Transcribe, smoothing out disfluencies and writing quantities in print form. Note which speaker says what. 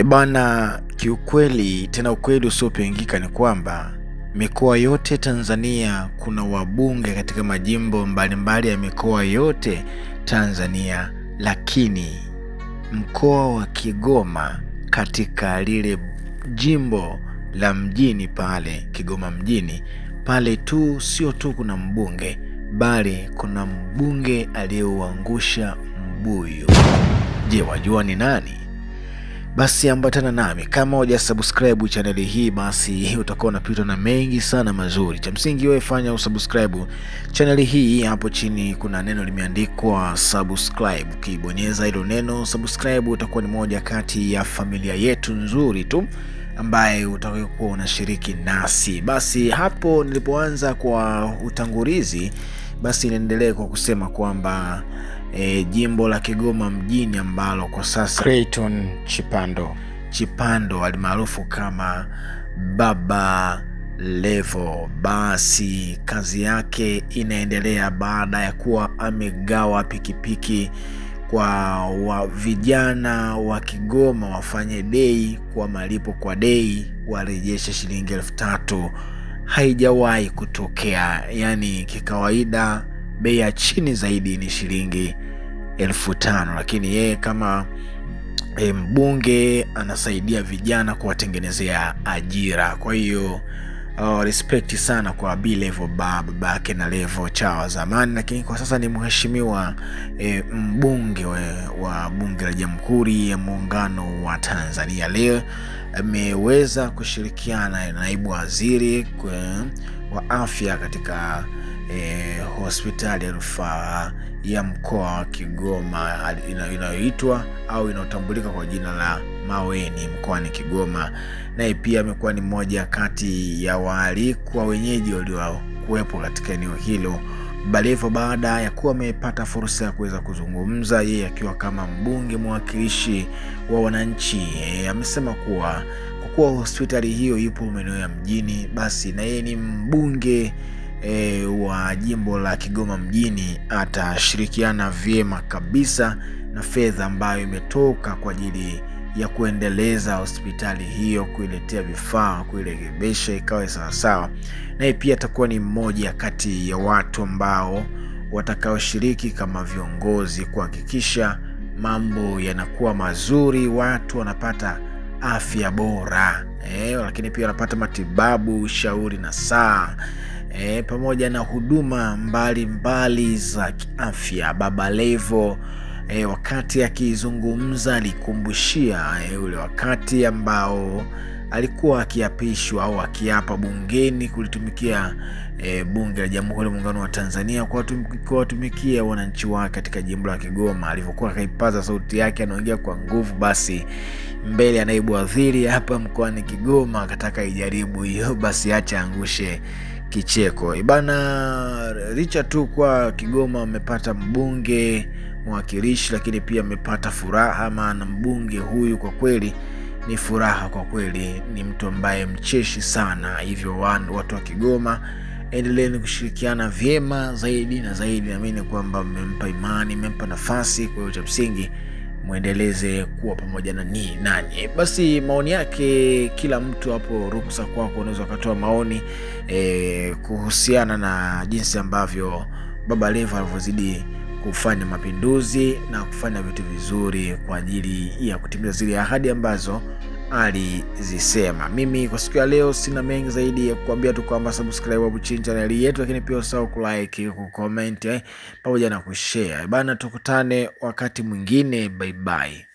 Speaker 1: Bana, kiukweli tena ukweli usiopingika ni kwamba mikoa yote Tanzania kuna wabunge katika majimbo mbalimbali ya mikoa yote Tanzania, lakini mkoa wa Kigoma katika lile jimbo la mjini pale Kigoma mjini pale tu, sio tu kuna mbunge, bali kuna mbunge aliyeuangusha mbuyu. Je, wajua ni nani? Basi ambatana nami. Kama hujasubscribe channel hii, basi utakuwa unapitwa na mengi sana mazuri. Cha msingi wewe fanya usubscribe channel hii. Hapo chini kuna neno limeandikwa subscribe. Ukibonyeza hilo neno subscribe, utakuwa ni moja kati ya familia yetu nzuri tu ambaye utakuwa unashiriki nasi. Basi hapo nilipoanza kwa utangulizi, basi niendelee kwa kusema kwamba jimbo la Kigoma mjini ambalo kwa sasa Clayton Chipando alimaarufu kama Baba Levo, basi kazi yake inaendelea baada ya kuwa amegawa pikipiki kwa vijana wa Kigoma wafanye dei, kwa malipo kwa dei warejeshe shilingi 3,000. Haijawahi kutokea, yani kikawaida bei ya chini zaidi ni shilingi 5,000, lakini yeye kama mbunge anasaidia vijana kuwatengenezea ajira. Kwa hiyo respect sana kwa B Levo, babake na Levo cha zamani, lakini kwa sasa ni mheshimiwa mbunge wa bunge la Jamhuri ya Muungano wa Tanzania. Leo ameweza kushirikiana na naibu waziri wa afya katika hospitali ya rufaa ya mkoa wa Kigoma inayoitwa au inayotambulika kwa jina la Maweni mkoani Kigoma. Naye pia amekuwa ni mmoja kati ya waalikwa wenyeji waliokuwepo katika eneo hilo. Balevo, baada ya kuwa amepata fursa ya kuweza kuzungumza, yeye akiwa kama mbunge mwakilishi wa wananchi, amesema kuwa kwa kuwa hospitali hiyo ipo maeneo ya mjini, basi na yeye ni mbunge wa jimbo la Kigoma mjini, atashirikiana vyema kabisa na fedha ambayo imetoka kwa ajili ya kuendeleza hospitali hiyo, kuiletea vifaa, kuirekebisha ikawe sawa sawa. Naye pia atakuwa ni mmoja kati ya watu ambao watakaoshiriki kama viongozi kuhakikisha mambo yanakuwa mazuri, watu wanapata afya bora, lakini pia wanapata matibabu, ushauri na saa pamoja na huduma mbalimbali za kiafya. Baba Levo wakati akizungumza alikumbushia ule wakati ambao alikuwa akiapishwa au akiapa bungeni kulitumikia bunge la Jamhuri ya Muungano wa Tanzania, kuwatumikia wananchi wake katika jimbo la Kigoma. Alivyokuwa akaipaza sauti yake, anaongea kwa nguvu, basi mbele ya naibu waziri hapa mkoani Kigoma akataka ijaribu hiyo, basi acha angushe kicheko. Bana, licha tu kwa Kigoma amepata mbunge mwakilishi, lakini pia amepata furaha, maana mbunge huyu kwa kweli ni furaha, kwa kweli ni mtu ambaye mcheshi sana. Hivyo watu wa Kigoma, endeleeni kushirikiana vyema zaidi na zaidi. Naamini kwamba mmempa imani, mmempa nafasi, kwa hiyo cha msingi muendeleze kuwa pamoja na nanyi. Basi maoni yake kila mtu hapo, ruhusa kwako, unaweza kutoa maoni kuhusiana na jinsi ambavyo Baba Levo alivyozidi kufanya mapinduzi na kufanya vitu vizuri kwa ajili ya kutimiza zile ahadi ambazo alizisema. Mimi kwa siku ya leo sina mengi zaidi ya kukuambia tu kwamba subscribe hapo chini channel yetu, lakini pia usahau kulike, kucomment pamoja na kushare. Bana, tukutane wakati mwingine. Bye bye.